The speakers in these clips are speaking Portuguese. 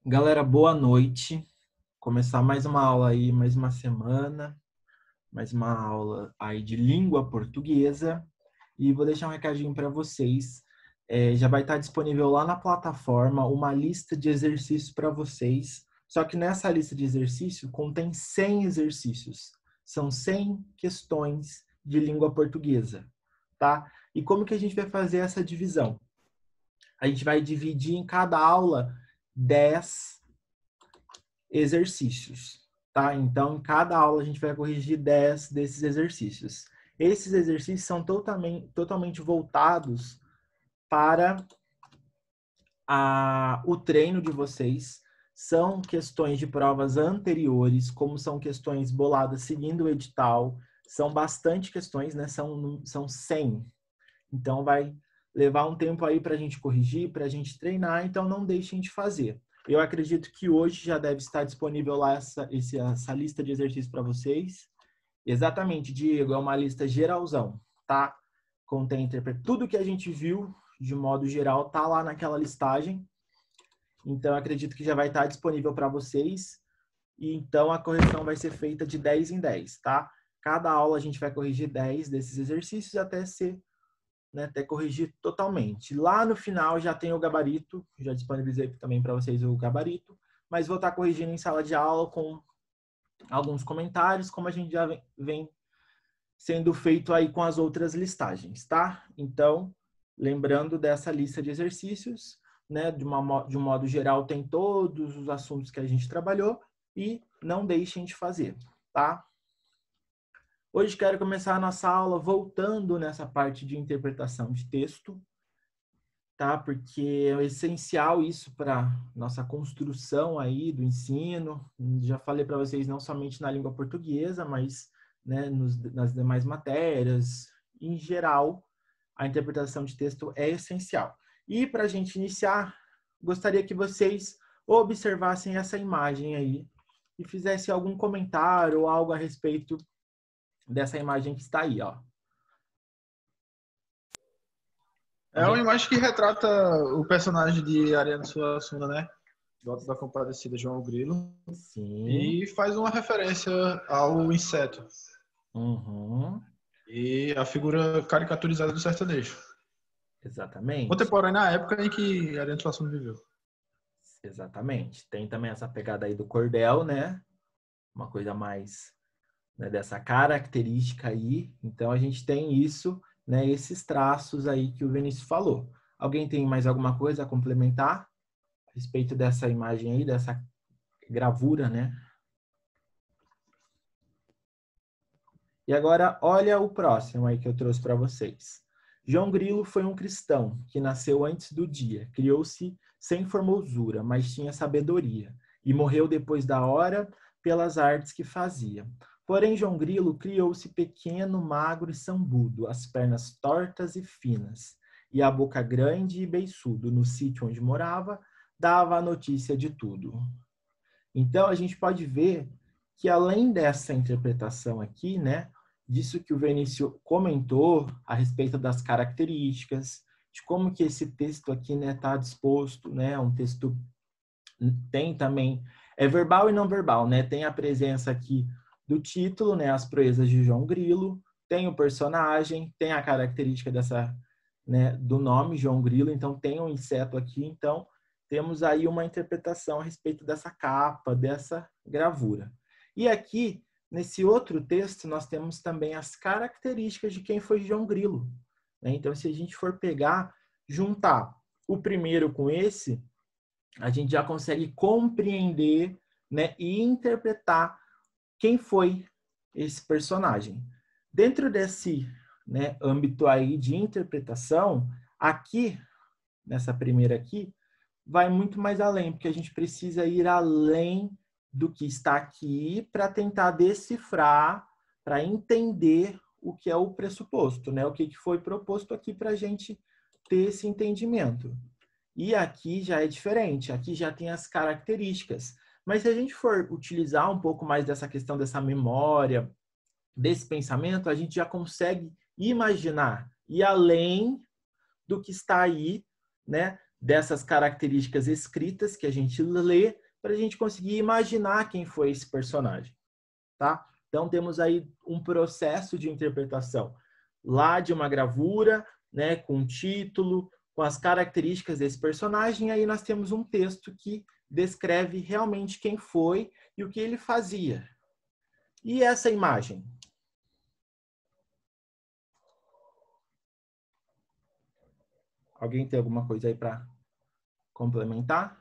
Galera, boa noite. Começar mais uma aula aí, mais uma semana, mais uma aula aí de língua portuguesa. E vou deixar um recadinho para vocês. Já vai estar disponível lá na plataforma uma lista de exercícios para vocês. Só que nessa lista de exercícios contém 100 exercícios. São 100 questões de língua portuguesa, tá? E como que a gente vai fazer essa divisão? A gente vai dividir em cada aula 10 exercícios, tá? Então, em cada aula a gente vai corrigir 10 desses exercícios. Esses exercícios são totalmente voltados para o treino de vocês. São questões de provas anteriores, como são questões boladas seguindo o edital. São bastante questões, né? São 100. Então, vai levar um tempo aí para a gente corrigir, para a gente treinar. Então, não deixem de fazer. Eu acredito que hoje já deve estar disponível lá essa lista de exercícios para vocês. Exatamente, Diego, é uma lista geralzão, tá? Contém tudo que a gente viu, de modo geral, tá lá naquela listagem. Então, acredito que já vai estar disponível para vocês. E então, a correção vai ser feita de 10 em 10, tá? Cada aula a gente vai corrigir 10 desses exercícios até ser, né, até corrigir totalmente. Lá no final já tem o gabarito, já disponibilizei também para vocês o gabarito, mas vou estar corrigindo em sala de aula com alguns comentários, como a gente já vem sendo feito aí com as outras listagens, tá? Então, lembrando dessa lista de exercícios, né, de um modo geral, tem todos os assuntos que a gente trabalhou e não deixem de fazer, tá? Hoje quero começar a nossa aula voltando nessa parte de interpretação de texto, tá? Porque é essencial isso para nossa construção aí do ensino. Já falei para vocês não somente na língua portuguesa, mas, né, nas demais matérias. Em geral, a interpretação de texto é essencial. E para a gente iniciar, gostaria que vocês observassem essa imagem aí e fizessem algum comentário ou algo a respeito dessa imagem que está aí, ó. É uma imagem que retrata o personagem de Ariano Suassuna, né? Do Auto da Compadecida, João Grilo. Sim. E faz uma referência ao inseto. Uhum. E a figura caricaturizada do sertanejo. Exatamente. Contemporânea à época em que Ariano Suassuna viveu. Exatamente. Tem também essa pegada aí do cordel, né? Uma coisa mais, né, dessa característica aí. Então a gente tem isso, né? Esses traços aí que o Vinícius falou. Alguém tem mais alguma coisa a complementar a respeito dessa imagem aí, dessa gravura, né? E agora olha o próximo aí que eu trouxe para vocês. João Grilo foi um cristão que nasceu antes do dia, criou-se sem formosura, mas tinha sabedoria, e morreu depois da hora pelas artes que fazia. Porém, João Grilo criou-se pequeno, magro e sambudo, as pernas tortas e finas, e a boca grande e beiçudo. No sítio onde morava, dava a notícia de tudo. Então, a gente pode ver que além dessa interpretação aqui, né, disso que o Vinícius comentou a respeito das características, de como que esse texto aqui, né, está disposto, né, um texto tem também é verbal e não verbal, né? Tem a presença aqui do título, né, As Proezas de João Grilo, tem o personagem, tem a característica dessa, né, do nome João Grilo, então tem um inseto aqui, então temos aí uma interpretação a respeito dessa capa, dessa gravura. E aqui, nesse outro texto, nós temos também as características de quem foi João Grilo, né? Então, se a gente for pegar, juntar o primeiro com esse, a gente já consegue compreender, né, e interpretar quem foi esse personagem. Dentro desse, né, âmbito aí de interpretação, aqui, nessa primeira aqui, vai muito mais além, porque a gente precisa ir além do que está aqui para tentar decifrar, para entender o que é o pressuposto, né? O que foi proposto aqui para a gente ter esse entendimento. E aqui já é diferente, aqui já tem as características. Mas se a gente for utilizar um pouco mais dessa questão dessa memória, desse pensamento, a gente já consegue imaginar e além do que está aí, né, dessas características escritas que a gente lê para a gente conseguir imaginar quem foi esse personagem, tá? Então, temos aí um processo de interpretação lá de uma gravura, né, com um título, com as características desse personagem, aí nós temos um texto que descreve realmente quem foi e o que ele fazia. E essa imagem? Alguém tem alguma coisa aí para complementar?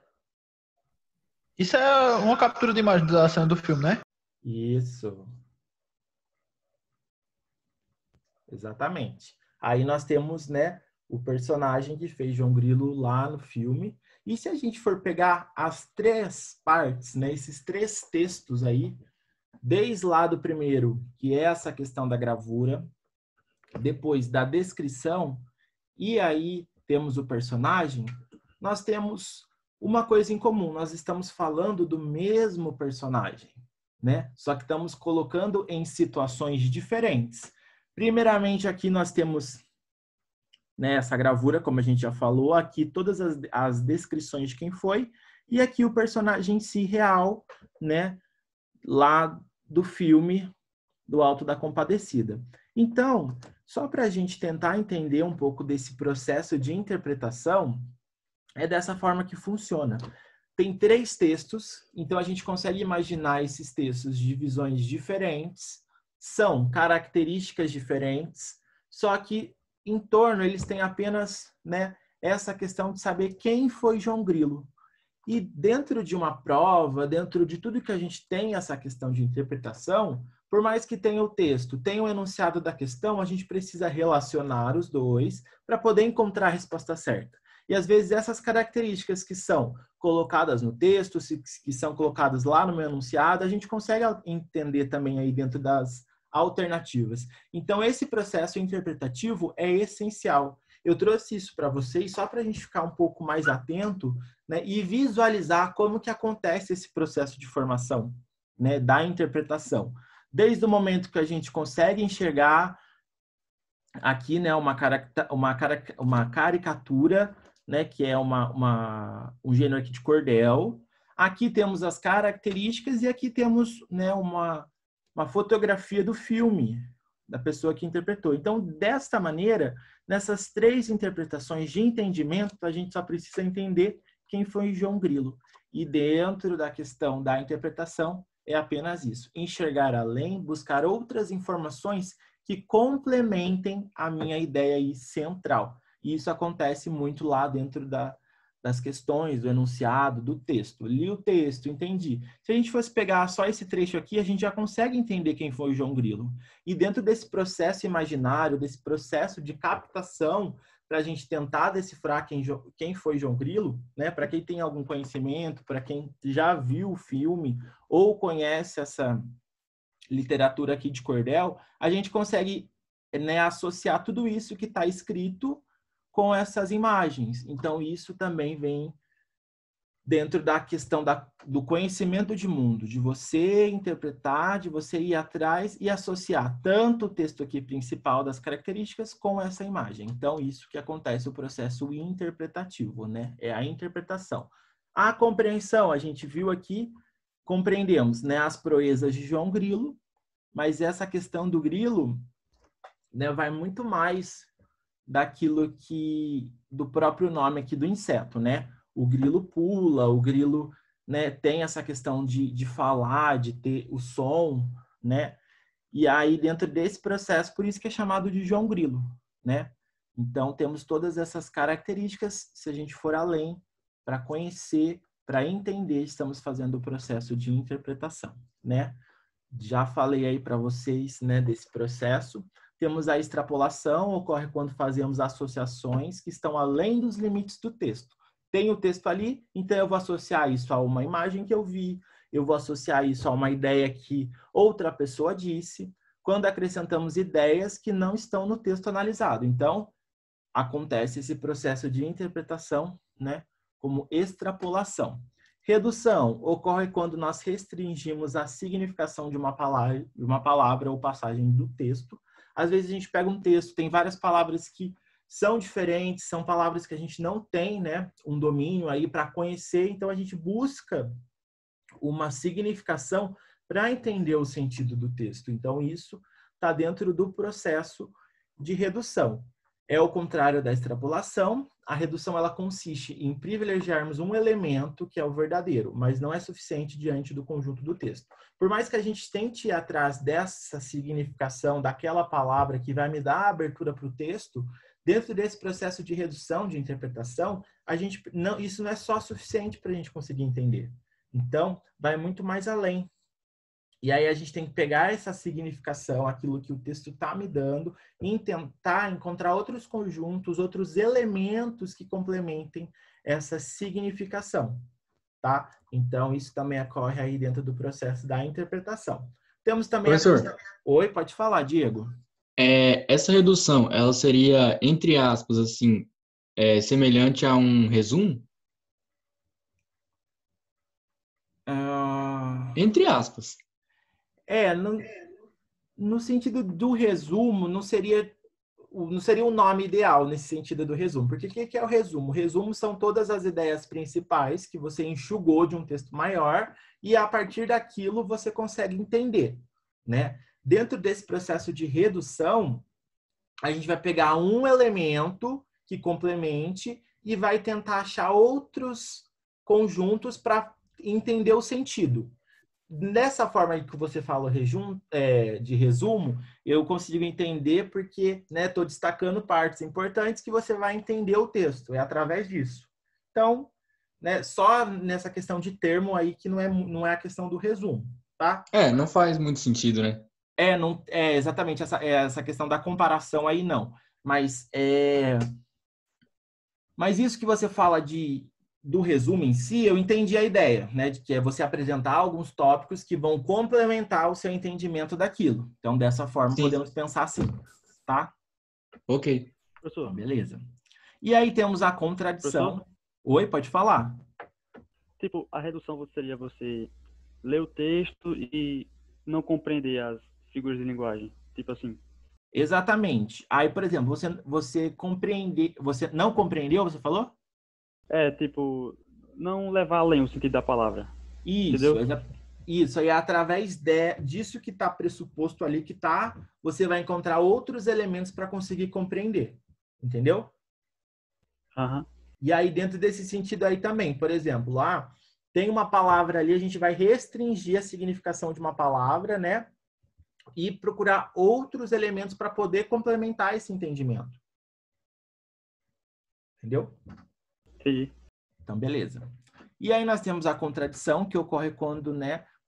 Isso é uma captura de imagem da cena do filme, né? Isso. Exatamente. Aí nós temos, né, o personagem que fez João Grilo lá no filme. E se a gente for pegar as três partes, né, esses três textos aí, desde lá do primeiro, que é essa questão da gravura, depois da descrição, e aí temos o personagem, nós temos uma coisa em comum, nós estamos falando do mesmo personagem, né? Só que estamos colocando em situações diferentes. Primeiramente, aqui nós temos, né, essa gravura, como a gente já falou, aqui todas as descrições de quem foi, e aqui o personagem em si real, né, lá do filme do Alto da Compadecida. Então, só para a gente tentar entender um pouco desse processo de interpretação, é dessa forma que funciona. Tem três textos, então a gente consegue imaginar esses textos de visões diferentes, são características diferentes, só que em torno eles têm apenas, né, essa questão de saber quem foi João Grilo. E dentro de uma prova, dentro de tudo que a gente tem essa questão de interpretação, por mais que tenha o texto, tenha o enunciado da questão, a gente precisa relacionar os dois para poder encontrar a resposta certa. E às vezes essas características que são colocadas no texto, que são colocadas lá no meu enunciado, a gente consegue entender também aí dentro das alternativas. Então esse processo interpretativo é essencial. Eu trouxe isso para vocês só para a gente ficar um pouco mais atento, né, e visualizar como que acontece esse processo de formação, né, da interpretação. Desde o momento que a gente consegue enxergar aqui, né, uma caricatura, né, que é um gênero aqui de cordel. Aqui temos as características e aqui temos, né, uma fotografia do filme, da pessoa que interpretou. Então, desta maneira, nessas três interpretações de entendimento, a gente só precisa entender quem foi João Grilo. E dentro da questão da interpretação, é apenas isso. Enxergar além, buscar outras informações que complementem a minha ideia aí central. E isso acontece muito lá dentro das questões, do enunciado, do texto. Li o texto, entendi. Se a gente fosse pegar só esse trecho aqui, a gente já consegue entender quem foi o João Grilo. E dentro desse processo imaginário, desse processo de captação, para a gente tentar decifrar quem foi João Grilo, né? Para quem tem algum conhecimento, para quem já viu o filme ou conhece essa literatura aqui de cordel, a gente consegue, né, associar tudo isso que está escrito com essas imagens. Então, isso também vem dentro da questão do conhecimento de mundo, de você interpretar, de você ir atrás e associar tanto o texto aqui principal das características com essa imagem. Então, isso que acontece o processo interpretativo, né? É a interpretação. A compreensão, a gente viu aqui, compreendemos, né, as proezas de João Grilo, mas essa questão do grilo, né, vai muito mais daquilo que do próprio nome aqui do inseto, né? O grilo pula, o grilo, né, tem essa questão de falar, de ter o som, né? E aí dentro desse processo, por isso que é chamado de João Grilo, né? Então temos todas essas características, se a gente for além, para conhecer, para entender, estamos fazendo o processo de interpretação, né? Já falei aí para vocês, né, desse processo. Temos a extrapolação, ocorre quando fazemos associações que estão além dos limites do texto. Tem o texto ali, então eu vou associar isso a uma imagem que eu vi, eu vou associar isso a uma ideia que outra pessoa disse, quando acrescentamos ideias que não estão no texto analisado. Então, acontece esse processo de interpretação, né, como extrapolação. Redução ocorre quando nós restringimos a significação de uma palavra ou passagem do texto. Às vezes a gente pega um texto, tem várias palavras que são diferentes, são palavras que a gente não tem, né, um domínio aí para conhecer, então a gente busca uma significação para entender o sentido do texto. Então, isso está dentro do processo de redução. É o contrário da extrapolação. A redução ela consiste em privilegiarmos um elemento que é o verdadeiro, mas não é suficiente diante do conjunto do texto. Por mais que a gente tente ir atrás dessa significação daquela palavra que vai me dar a abertura para o texto, dentro desse processo de redução, de interpretação, isso não é só suficiente para a gente conseguir entender. Então, vai muito mais além. E aí a gente tem que pegar essa significação, aquilo que o texto está me dando, e tentar encontrar outros conjuntos, outros elementos que complementem essa significação, tá? Então, isso também ocorre aí dentro do processo da interpretação. Temos também Professor, Oi, pode falar, Diego. essa redução, ela seria, entre aspas, assim, semelhante a um resumo? Entre aspas. No sentido do resumo, não seria o nome ideal nesse sentido do resumo. Porque o que é o resumo? O resumo são todas as ideias principais que você enxugou de um texto maior e a partir daquilo você consegue entender, né? Dentro desse processo de redução, a gente vai pegar um elemento que complemente e vai tentar achar outros conjuntos para entender o sentido. Dessa forma que você fala de resumo, eu consigo entender porque estou destacando partes importantes que você vai entender o texto, é através disso. Então, só nessa questão de termo aí que não é a questão do resumo, tá? Não faz muito sentido, né? Não, exatamente essa questão da comparação aí não. Mas isso que você fala do resumo em si, eu entendi a ideia, né? De que é você apresentar alguns tópicos que vão complementar o seu entendimento daquilo. Então, dessa forma, Sim. podemos pensar assim, tá? Ok. Professor. Então, beleza. E aí temos a contradição. Professor? Oi, pode falar. Tipo, a redução seria você ler o texto e não compreender as figuras de linguagem. Tipo assim. Exatamente. Aí, por exemplo, você não compreendeu, você falou? Tipo, não levar além o sentido da palavra. Isso, isso. Aí, através disso que está pressuposto ali, você vai encontrar outros elementos para conseguir compreender. Entendeu? Uhum. E aí, dentro desse sentido aí também, por exemplo, lá tem uma palavra ali, a gente vai restringir a significação de uma palavra, né? E procurar outros elementos para poder complementar esse entendimento. Entendeu? Sim. Então, beleza. E aí nós temos a contradição, que ocorre quando,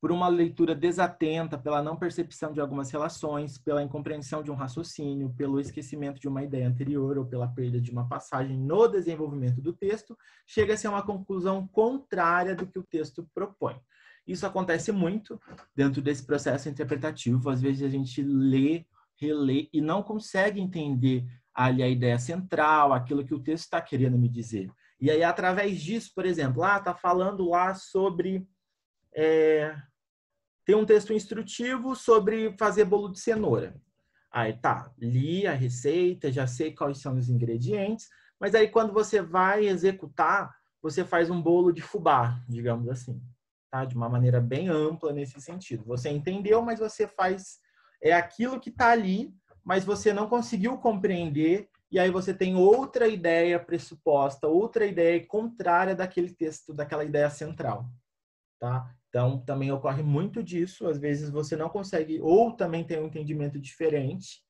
por uma leitura desatenta, pela não percepção de algumas relações, pela incompreensão de um raciocínio, pelo esquecimento de uma ideia anterior ou pela perda de uma passagem no desenvolvimento do texto, chega-se a uma conclusão contrária do que o texto propõe. Isso acontece muito dentro desse processo interpretativo. Às vezes a gente lê, relê e não consegue entender ali a ideia central, aquilo que o texto está querendo me dizer. E aí, através disso, por exemplo, está falando lá sobre... tem um texto instrutivo sobre fazer bolo de cenoura. Aí li a receita, já sei quais são os ingredientes, mas aí quando você vai executar, você faz um bolo de fubá, digamos assim. Tá? De uma maneira bem ampla nesse sentido. Você entendeu, mas você faz aquilo que está ali, mas você não conseguiu compreender, e aí você tem outra ideia pressuposta, outra ideia contrária daquele texto, daquela ideia central. Tá? Então, também ocorre muito disso. Às vezes você não consegue, ou também tem um entendimento diferente,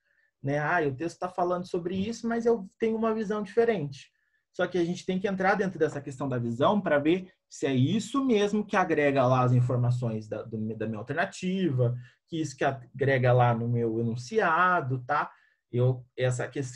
né? O texto está falando sobre isso, mas eu tenho uma visão diferente. Só que a gente tem que entrar dentro dessa questão da visão para ver se é isso mesmo que agrega lá as informações da minha alternativa, que isso que agrega lá no meu enunciado, tá?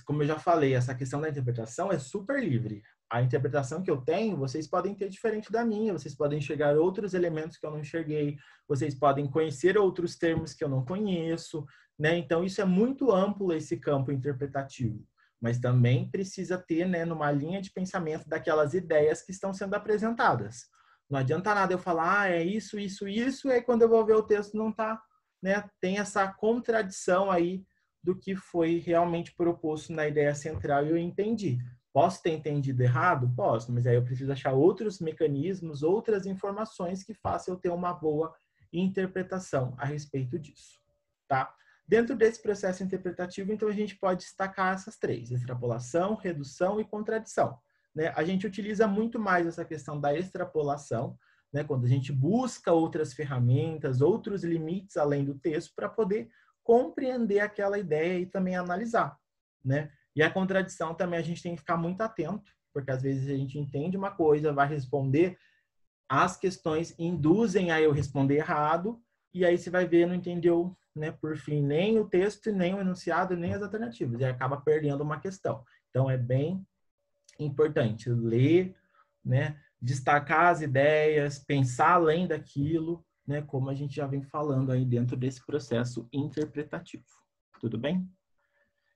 Como eu já falei, essa questão da interpretação é super livre. A interpretação que eu tenho, vocês podem ter diferente da minha, vocês podem enxergar outros elementos que eu não enxerguei, vocês podem conhecer outros termos que eu não conheço, né? Então, isso é muito amplo, esse campo interpretativo. Mas também precisa ter, numa linha de pensamento daquelas ideias que estão sendo apresentadas. Não adianta nada eu falar, é isso, isso, isso, e aí quando eu vou ver o texto não está, né? Tem essa contradição aí do que foi realmente proposto na ideia central e eu entendi. Posso ter entendido errado? Posso, mas aí eu preciso achar outros mecanismos, outras informações que façam eu ter uma boa interpretação a respeito disso, tá? Dentro desse processo interpretativo, então, a gente pode destacar essas três: extrapolação, redução e contradição, né? A gente utiliza muito mais essa questão da extrapolação, né? Quando a gente busca outras ferramentas, outros limites além do texto para poder compreender aquela ideia e também analisar, né? E a contradição também a gente tem que ficar muito atento, porque às vezes a gente entende uma coisa, vai responder, as questões induzem a eu responder errado, e aí você vai ver, não entendeu, né, por fim, nem o texto, nem o enunciado, nem as alternativas, e acaba perdendo uma questão. Então, é bem importante ler, né, destacar as ideias, pensar além daquilo, né, como a gente já vem falando aí dentro desse processo interpretativo. Tudo bem?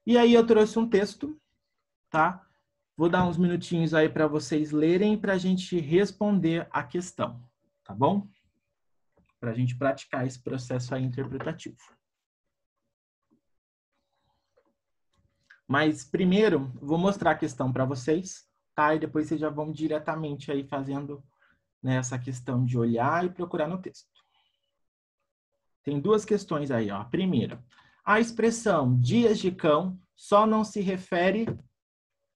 E aí eu trouxe um texto, tá? Vou dar uns minutinhos aí para vocês lerem para a gente responder a questão, tá bom? Para a gente praticar esse processo aí interpretativo. Mas primeiro, vou mostrar a questão para vocês, tá? E depois vocês já vão diretamente aí fazendo, né, essa questão de olhar e procurar no texto. Tem duas questões aí, ó. A primeira, a expressão dias de cão só não se refere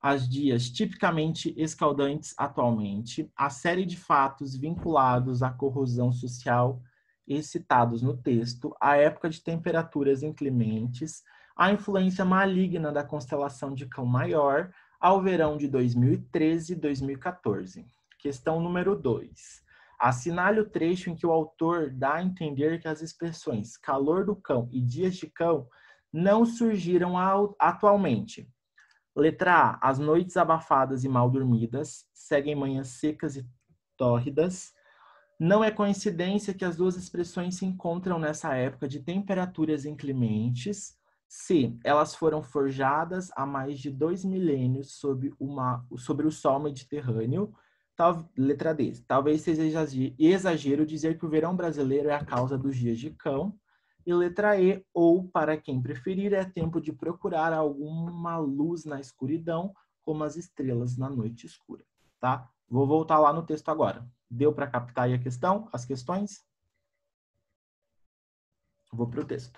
às dias tipicamente escaldantes atualmente, a série de fatos vinculados à corrosão social e citados no texto, a época de temperaturas inclementes, a influência maligna da constelação de Cão Maior, ao verão de 2013 e 2014. Questão número 2. Assinale o trecho em que o autor dá a entender que as expressões calor do cão e dias de cão não surgiram atualmente. Letra A. As noites abafadas e mal dormidas seguem manhãs secas e tórridas. Não é coincidência que as duas expressões se encontram nessa época de temperaturas inclementes. C. Elas foram forjadas há mais de 2 milênios sobre o sol mediterrâneo. Letra D. Talvez seja exagero dizer que o verão brasileiro é a causa dos dias de cão. E letra E, ou, para quem preferir, é tempo de procurar alguma luz na escuridão, como as estrelas na noite escura, tá? Vou voltar lá no texto agora. Deu para captar aí a questão, as questões? Vou para o texto.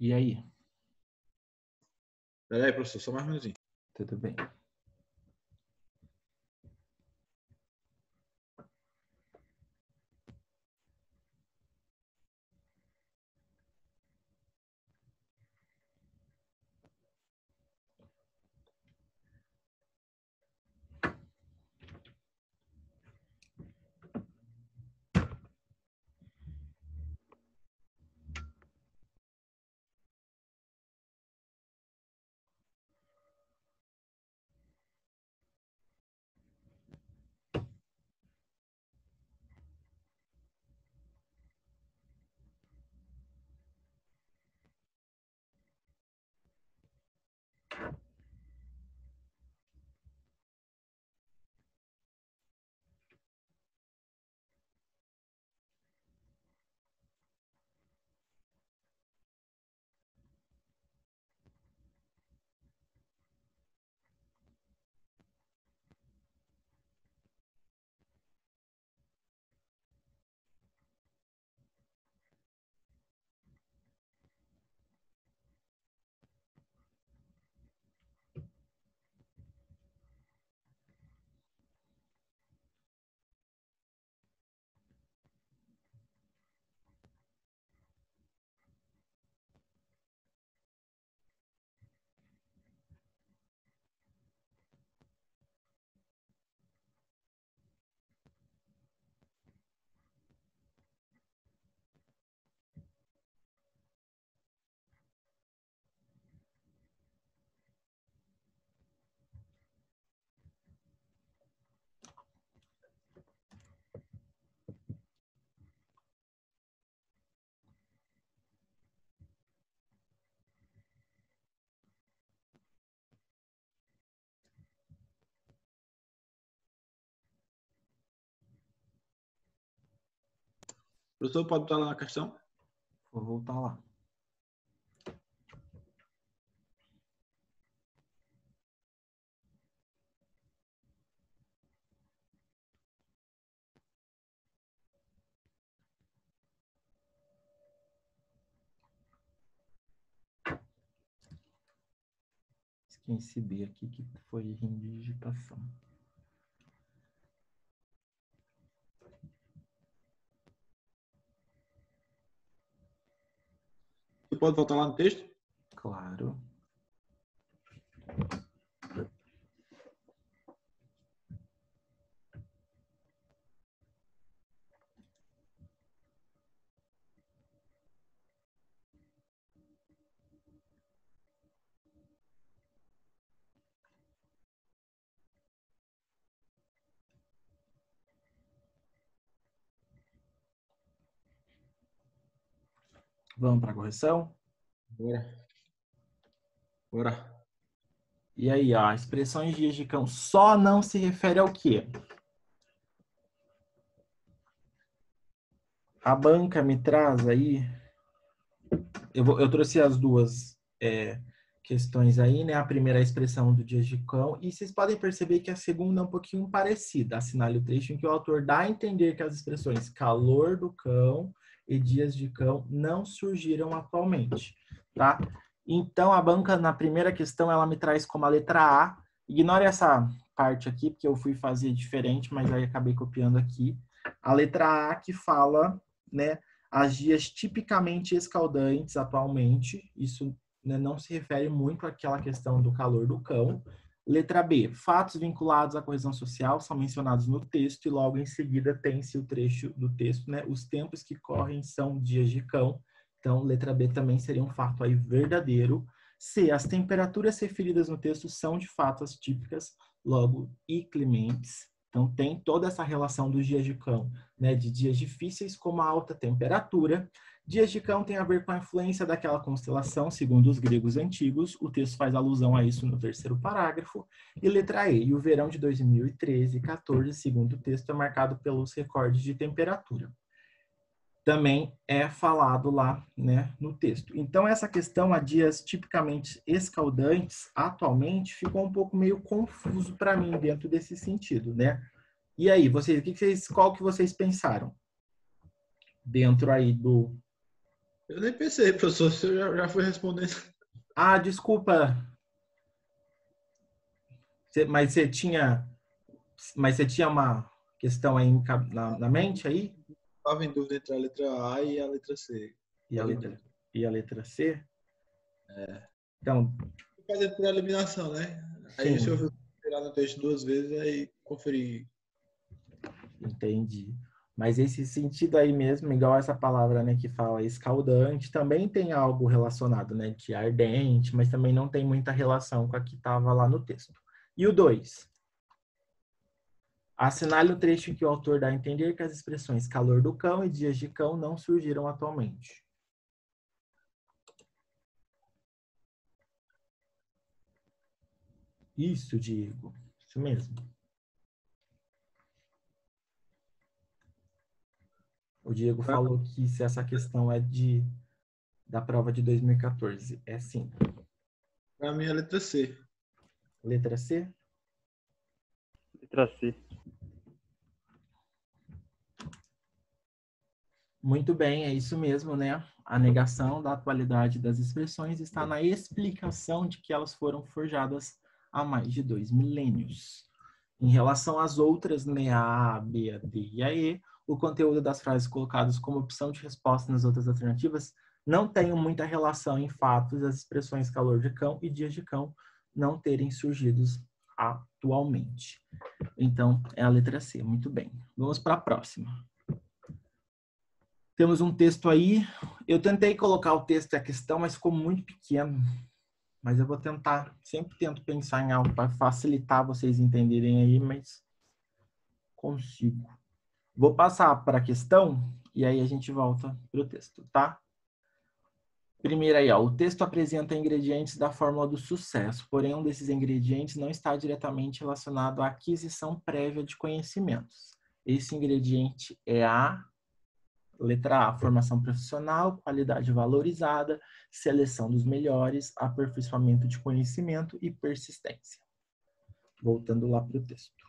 E aí? Peraí, professor, só mais um minutinho. Tudo bem. Professor, pode botar lá na questão? Vou voltar lá. Esqueci B aqui, que foi erro de digitação. Você pode voltar lá no texto? Claro. Vamos para a correção? Bora. Bora. E aí, ó, expressões dias de cão só não se refere ao quê? A banca me traz aí... Eu trouxe as duas questões aí, né? A primeira é a expressão do dias de cão. E vocês podem perceber que a segunda é um pouquinho parecida. Assinale o trecho em que o autor dá a entender que as expressões calor do cão e dias de cão não surgiram atualmente, tá? Então, a banca, na primeira questão, ela me traz como a letra A. Ignore essa parte aqui, porque eu fui fazer diferente, mas aí acabei copiando aqui. A letra A que fala, né, as dias tipicamente escaldantes atualmente. Isso, né, não se refere muito àquela questão do calor do cão. Letra B, fatos vinculados à coesão social são mencionados no texto e logo em seguida tem-se o trecho do texto, né? Os tempos que correm são dias de cão. Então, letra B também seria um fato aí verdadeiro. C, as temperaturas referidas no texto são de fato as típicas, logo inclementes. Então, tem toda essa relação dos dias de cão, né? De dias difíceis como a alta temperatura. Dias de cão tem a ver com a influência daquela constelação, segundo os gregos antigos. O texto faz alusão a isso no terceiro parágrafo. E letra E, e o verão de 2013 e 14, segundo o texto, é marcado pelos recordes de temperatura. Também é falado lá, né, no texto. Então, essa questão a dias tipicamente escaldantes, atualmente, ficou um pouco meio confuso para mim dentro desse sentido, né? E aí, vocês, qual que vocês pensaram? Dentro aí do... Eu nem pensei, professor, o senhor já foi respondendo. Ah, desculpa. Mas você tinha uma questão aí na mente aí? Estava em dúvida entre a letra A e a letra C. E a letra C? Então, Fazendo por eliminação, né? Aí o sim, senhor viu tirar no texto duas vezes, aí conferi. entendi. Mas esse sentido aí mesmo, igual essa palavra, né, que fala escaldante, também tem algo relacionado, né, de ardente, mas também não tem muita relação com a que estava lá no texto. E o 2? Assinale o trecho em que o autor dá a entender que as expressões calor do cão e dias de cão não surgiram atualmente. Isso, Diego. Isso mesmo. O Diego falou que se essa questão é da prova de 2014. É sim. Para mim é a letra C. Letra C? Letra C. Muito bem, é isso mesmo, né? A negação da atualidade das expressões está na explicação de que elas foram forjadas há mais de 2 milênios. Em relação às outras, né, a A, B, a D e a E, o conteúdo das frases colocadas como opção de resposta nas outras alternativas não tem muita relação em fatos as expressões calor de cão e dias de cão não terem surgido atualmente. Então, é a letra C. Muito bem. Vamos para a próxima. Temos um texto aí. Eu tentei colocar o texto e a questão, mas ficou muito pequeno. Mas eu vou tentar, sempre tento pensar em algo para facilitar vocês entenderem aí, mas consigo. Vou passar para a questão e aí a gente volta para o texto, tá? Primeiro aí, ó, o texto apresenta ingredientes da fórmula do sucesso, porém um desses ingredientes não está diretamente relacionado à aquisição prévia de conhecimentos. Esse ingrediente é a Letra A, formação profissional, qualidade valorizada, seleção dos melhores, aperfeiçoamento de conhecimento e persistência. Voltando lá para o texto.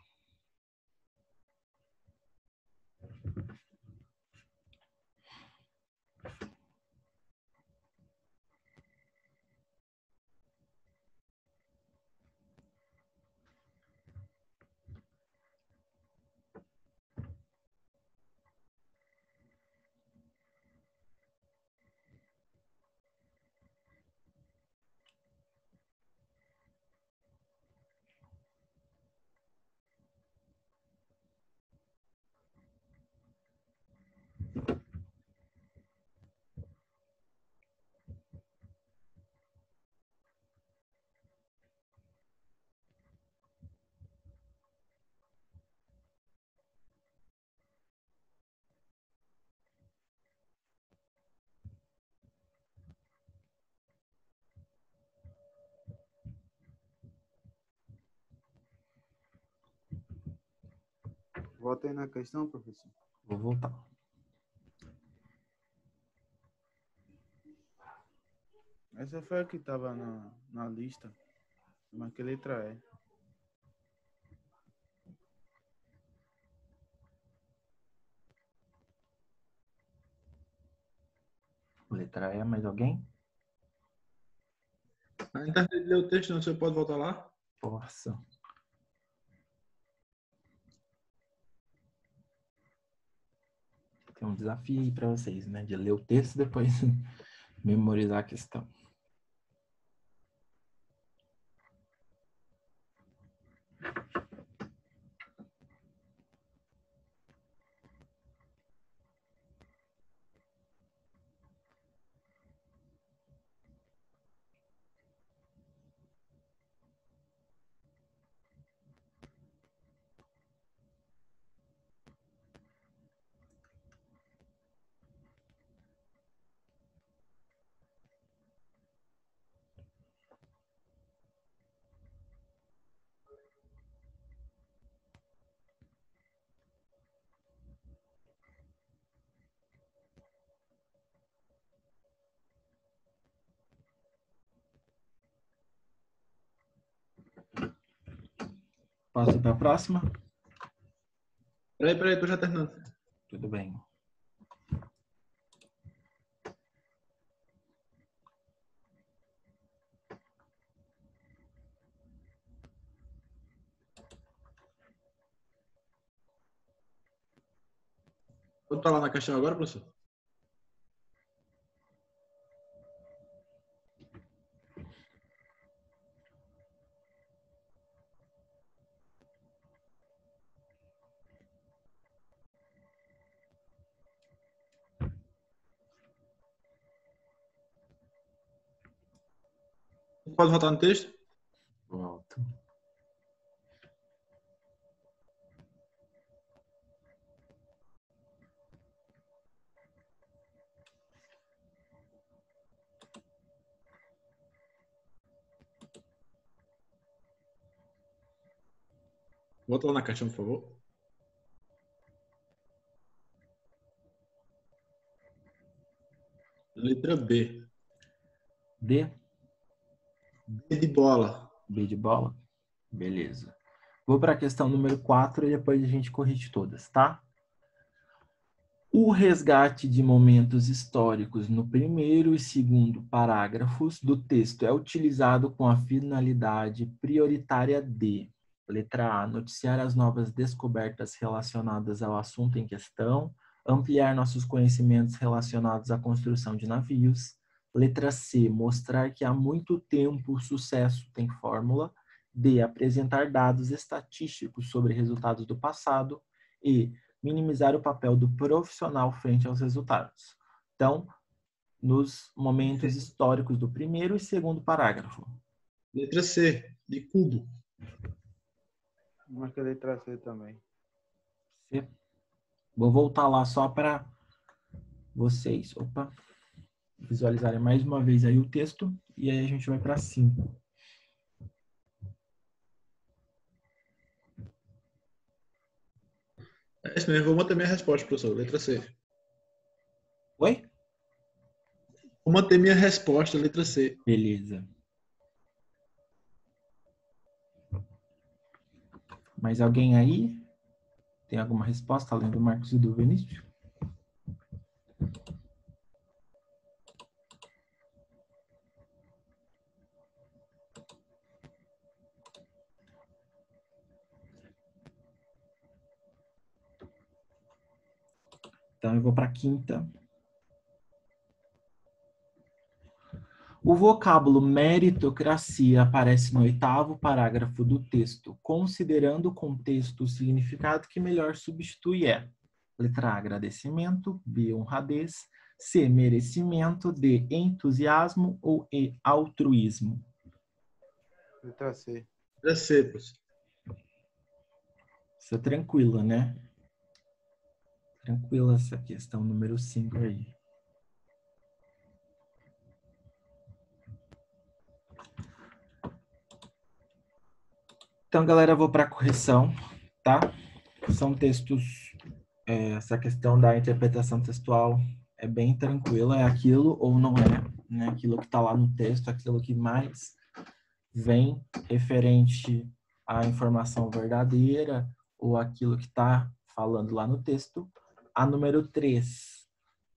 Volta aí na questão, professor. Vou voltar. Essa foi a que estava na lista. Mas que letra é? Letra E, mais alguém? A internet leu o texto, não, você pode voltar lá? Força. Tem um desafio aí para vocês, né? De ler o texto e depois memorizar a questão. Posso ir para a próxima? Peraí, tô já terminando. Tudo bem. Pode falar na questão agora, professor? Pode voltar no texto? Volto. Volta lá na questão, por favor. Letra B. D, B de bola. B de bola? Beleza. Vou para a questão número 4 e depois a gente corrige todas, tá? O resgate de momentos históricos no primeiro e segundo parágrafos do texto é utilizado com a finalidade prioritária de: letra A, noticiar as novas descobertas relacionadas ao assunto em questão, ampliar nossos conhecimentos relacionados à construção de navios. Letra C, mostrar que há muito tempo o sucesso tem fórmula. D, apresentar dados estatísticos sobre resultados do passado. E minimizar o papel do profissional frente aos resultados. Então, nos momentos históricos do primeiro e segundo parágrafo. Letra C. De cubo. Mas que letra C também. C. Vou voltar lá só para vocês, visualizarem mais uma vez aí o texto e aí a gente vai para 5. É isso mesmo, vou manter minha resposta, professor. Letra C. Oi? Vou manter minha resposta, letra C. Beleza. Mais alguém aí? Tem alguma resposta além do Marcos e do Vinícius? Então eu vou para a quinta. O vocábulo meritocracia aparece no 8º parágrafo do texto. Considerando o contexto, o significado que melhor substitui é: letra A, agradecimento, B, honradez, C, merecimento, D, entusiasmo ou E, altruísmo. Letra C. Letra C, professor. Isso é tranquila, né? Tranquila essa questão número 5 aí. Então, galera, eu vou para a correção, tá? São textos, essa questão da interpretação textual é bem tranquila, é aquilo ou não é, né? Aquilo que está lá no texto, aquilo que mais vem referente à informação verdadeira ou aquilo que está falando lá no texto. A número 3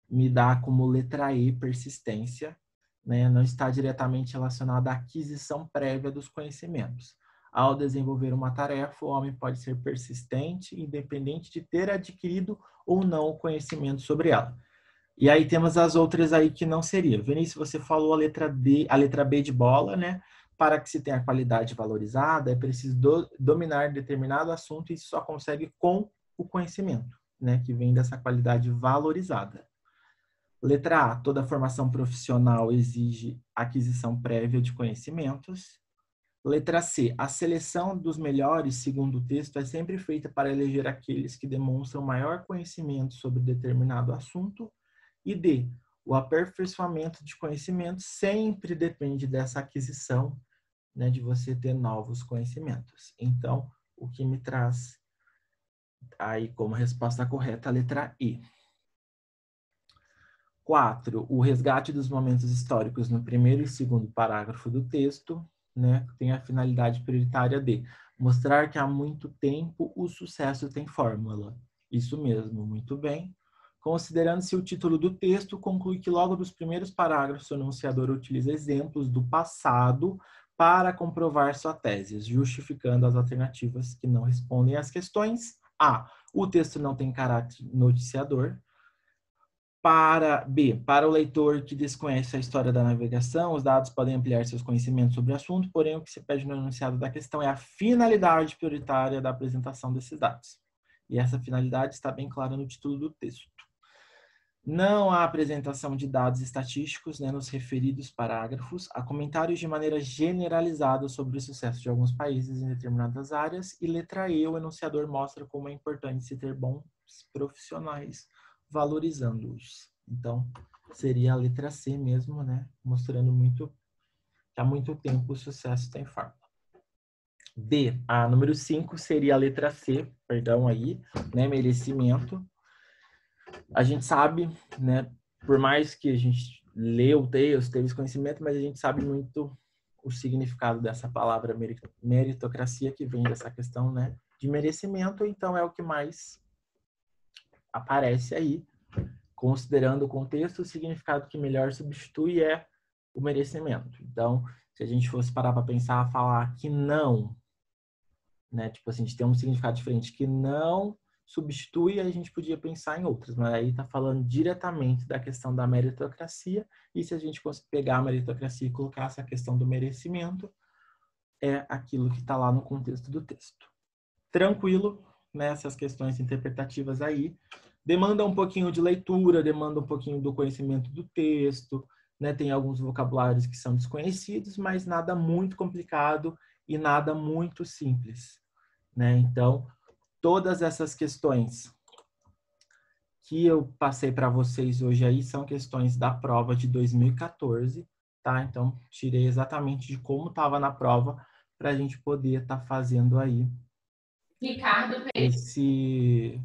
me dá como letra E, persistência, né? Não está diretamente relacionada à aquisição prévia dos conhecimentos. Ao desenvolver uma tarefa, o homem pode ser persistente, independente de ter adquirido ou não o conhecimento sobre ela. E aí temos as outras aí que não seria. Vinícius, você falou a letra B de bola, né? Para que se tenha qualidade valorizada, é preciso dominar determinado assunto e isso só consegue com o conhecimento, né? Que vem dessa qualidade valorizada. Letra A, toda formação profissional exige aquisição prévia de conhecimentos. Letra C, a seleção dos melhores, segundo o texto, é sempre feita para eleger aqueles que demonstram maior conhecimento sobre determinado assunto. E D, o aperfeiçoamento de conhecimento sempre depende dessa aquisição, né, de você ter novos conhecimentos. Então, o que me traz aí como resposta correta a letra E. 4, o resgate dos momentos históricos no primeiro e segundo parágrafo do texto, né, tem a finalidade prioritária de mostrar que há muito tempo o sucesso tem fórmula. Isso mesmo, muito bem. Considerando-se o título do texto, conclui que logo dos primeiros parágrafos o enunciador utiliza exemplos do passado para comprovar sua tese, justificando as alternativas que não respondem às questões. A, o texto não tem caráter noticiador. Para o leitor que desconhece a história da navegação, os dados podem ampliar seus conhecimentos sobre o assunto, porém o que se pede no enunciado da questão é a finalidade prioritária da apresentação desses dados. E essa finalidade está bem clara no título do texto. Não há apresentação de dados estatísticos, né, nos referidos parágrafos. Há comentários de maneira generalizada sobre o sucesso de alguns países em determinadas áreas. E letra E, o enunciador mostra como é importante se ter bons profissionais, valorizando-os. Então, seria a letra C mesmo, né? Mostrando muito que há muito tempo o sucesso tem fórmula. D, a número 5 seria a letra C, perdão aí, né? Merecimento. A gente sabe, né? Por mais que a gente leu o texto, teve esse conhecimento, mas a gente sabe muito o significado dessa palavra meritocracia, que vem dessa questão, né? De merecimento, então é o que mais aparece aí, considerando o contexto, o significado que melhor substitui é o merecimento. Então, se a gente fosse parar para pensar, falar que não, né, tipo assim, a gente tem um significado diferente, que não substitui, a gente podia pensar em outras, mas aí está falando diretamente da questão da meritocracia, e se a gente conseguir pegar a meritocracia e colocar essa questão do merecimento, é aquilo que está lá no contexto do texto. Tranquilo, né, essas questões interpretativas aí, demanda um pouquinho de leitura, demanda um pouquinho do conhecimento do texto, né? Tem alguns vocabulários que são desconhecidos, mas nada muito complicado e nada muito simples, né? Então, todas essas questões que eu passei para vocês hoje aí são questões da prova de 2014, tá? Então, tirei exatamente de como estava na prova para a gente poder estar fazendo aí esse,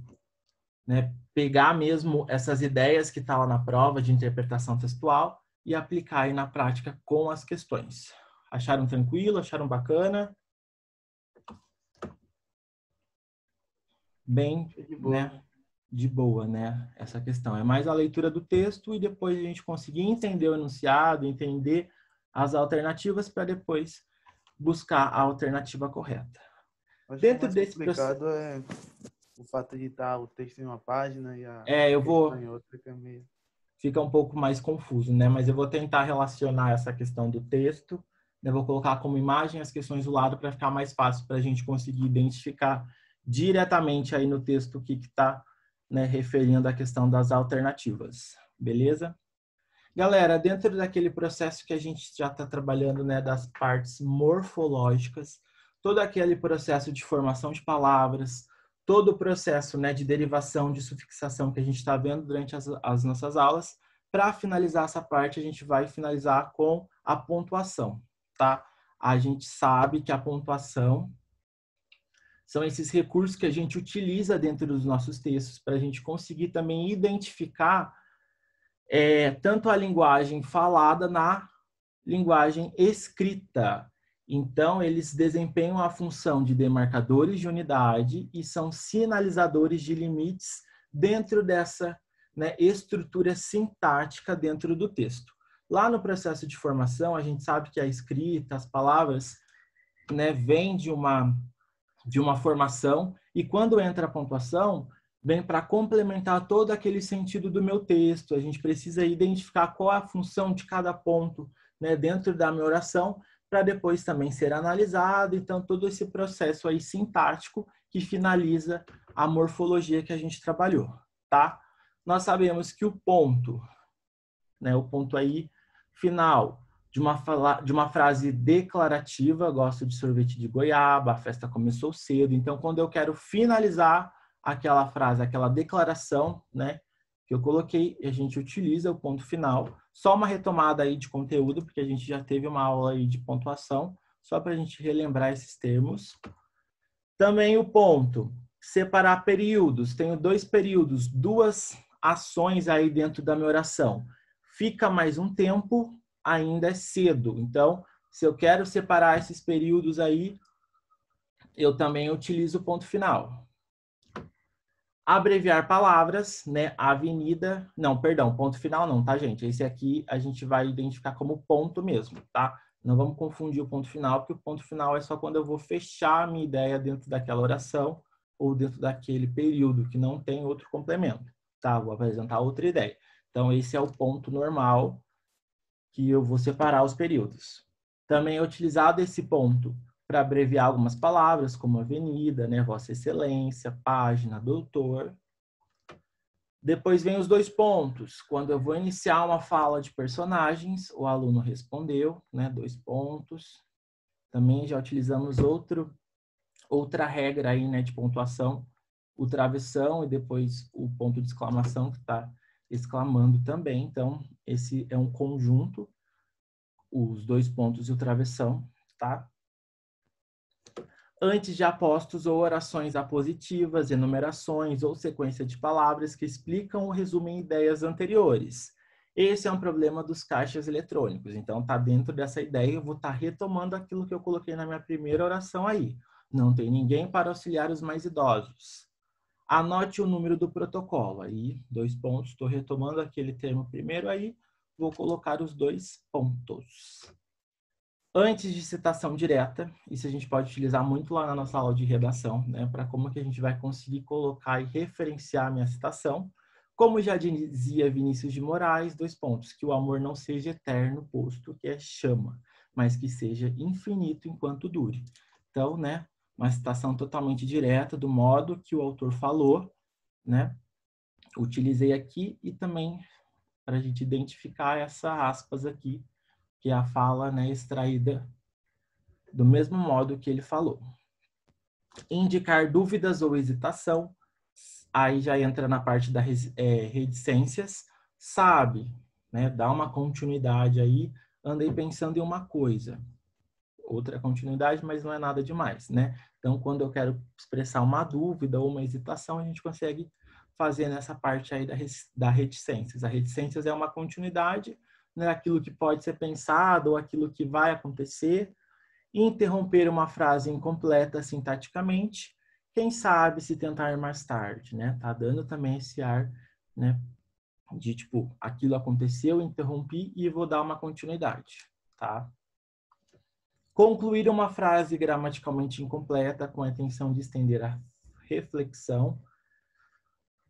né, pegar mesmo essas ideias que tá lá na prova de interpretação textual e aplicar aí na prática com as questões. Acharam tranquilo? Acharam bacana? Bem, né? De boa, né? Essa questão. É mais a leitura do texto e depois a gente conseguir entender o enunciado, entender as alternativas para depois buscar a alternativa correta. Acho Dentro que o mais desse complicado é o fato de estar o texto em uma página e a eu vou... questão em outra, que é meio... Fica um pouco mais confuso, né? Mas eu vou tentar relacionar essa questão do texto, né? Vou colocar como imagem as questões do lado para ficar mais fácil para a gente conseguir identificar diretamente aí no texto o que está, né, referindo à questão das alternativas. Beleza? Galera, dentro daquele processo que a gente já está trabalhando, né, das partes morfológicas, todo aquele processo de formação de palavras, todo o processo, né, de derivação, de sufixação que a gente está vendo durante as nossas aulas, para finalizar essa parte, a gente vai finalizar com a pontuação, tá? A gente sabe que a pontuação são esses recursos que a gente utiliza dentro dos nossos textos para a gente conseguir também identificar tanto a linguagem falada na linguagem escrita. Então, eles desempenham a função de demarcadores de unidade e são sinalizadores de limites dentro dessa, né, estrutura sintática dentro do texto. Lá no processo de formação, a gente sabe que a escrita, as palavras, né, vêm de uma formação e quando entra a pontuação, vem para complementar todo aquele sentido do meu texto. A gente precisa identificar qual é a função de cada ponto, né, dentro da minha oração, para depois também ser analisado. Então, todo esse processo aí sintático que finaliza a morfologia que a gente trabalhou, tá? Nós sabemos que o ponto, né, o ponto aí final de uma frase declarativa, gosto de sorvete de goiaba, a festa começou cedo. Então, quando eu quero finalizar aquela frase, aquela declaração, né, que eu coloquei, a gente utiliza o ponto final. Só uma retomada aí de conteúdo, porque a gente já teve uma aula aí de pontuação, só para a gente relembrar esses termos. Também o ponto, separar períodos. Tenho 2 períodos, 2 ações aí dentro da minha oração. Fica mais um tempo, ainda é cedo. Então, se eu quero separar esses períodos aí, eu também utilizo o ponto final. Abreviar palavras, né? Avenida, não, perdão, ponto final não, tá, gente? Esse aqui a gente vai identificar como ponto mesmo, tá? Não vamos confundir o ponto final, porque o ponto final é só quando eu vou fechar a minha ideia dentro daquela oração ou dentro daquele período, que não tem outro complemento, tá? Vou apresentar outra ideia. Então, esse é o ponto normal que eu vou separar os períodos. Também é utilizado esse ponto para abreviar algumas palavras, como avenida, né, Vossa Excelência, página, doutor. Depois vem os 2 pontos. Quando eu vou iniciar uma fala de personagens, o aluno respondeu, né, 2 pontos. Também já utilizamos outra regra aí, né, de pontuação, o travessão e depois o ponto de exclamação que está exclamando também. Então, esse é um conjunto, os 2 pontos e o travessão, tá? Antes de apostos ou orações apositivas, enumerações ou sequência de palavras que explicam ou resumem ideias anteriores. Esse é um problema dos caixas eletrônicos. Então, tá dentro dessa ideia, eu vou estar retomando aquilo que eu coloquei na minha primeira oração aí. Não tem ninguém para auxiliar os mais idosos. Anote o número do protocolo. Aí, 2 pontos, estou retomando aquele termo primeiro aí, vou colocar os 2 pontos. Antes de citação direta, isso a gente pode utilizar muito lá na nossa aula de redação, né, para como que a gente vai conseguir colocar e referenciar a minha citação. Como já dizia Vinícius de Moraes, 2 pontos, que o amor não seja eterno, posto que é chama, mas que seja infinito enquanto dure. Então, né, uma citação totalmente direta do modo que o autor falou, né, utilizei aqui e também para a gente identificar essa aspas aqui, que é a fala, né, extraída do mesmo modo que ele falou. Indicar dúvidas ou hesitação, aí já entra na parte das reticências, sabe, né, dá uma continuidade aí, andei pensando em uma coisa. Outra continuidade, mas não é nada demais, né? Então, quando eu quero expressar uma dúvida ou uma hesitação, a gente consegue fazer nessa parte aí da reticências. A reticências é uma continuidade, né, aquilo que pode ser pensado ou aquilo que vai acontecer. Interromper uma frase incompleta sintaticamente, quem sabe se tentar mais tarde, né? Tá dando também esse ar, né, de tipo, aquilo aconteceu, interrompi e vou dar uma continuidade, tá? Concluir uma frase gramaticalmente incompleta com a intenção de estender a reflexão.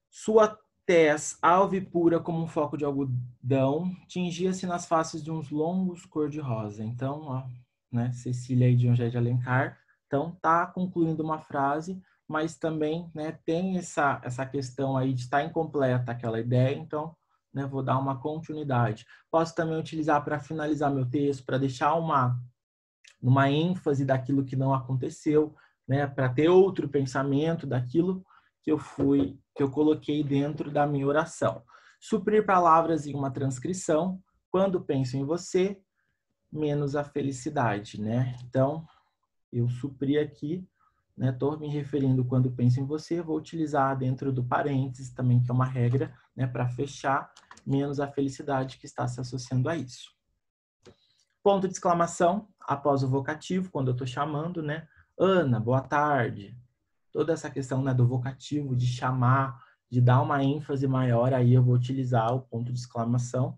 Sua tez alva e pura como um foco de algodão tingia-se nas faces de uns longos cor-de-rosa. Então, ó, né, Cecília de José de Alencar. Então, tá concluindo uma frase, mas também, né, tem essa questão aí de estar incompleta aquela ideia, então, né, vou dar uma continuidade. Posso também utilizar para finalizar meu texto, para deixar uma ênfase daquilo que não aconteceu, né, para ter outro pensamento daquilo que eu coloquei dentro da minha oração. Suprir palavras em uma transcrição, quando penso em você, menos a felicidade, né? Então, eu supri aqui, né? Estou me referindo quando penso em você, vou utilizar dentro do parênteses também, que é uma regra, né? Para fechar, menos a felicidade que está se associando a isso. Ponto de exclamação, após o vocativo, quando eu estou chamando, né? Ana, boa tarde. Toda essa questão, né, do vocativo, de chamar, de dar uma ênfase maior, aí eu vou utilizar o ponto de exclamação.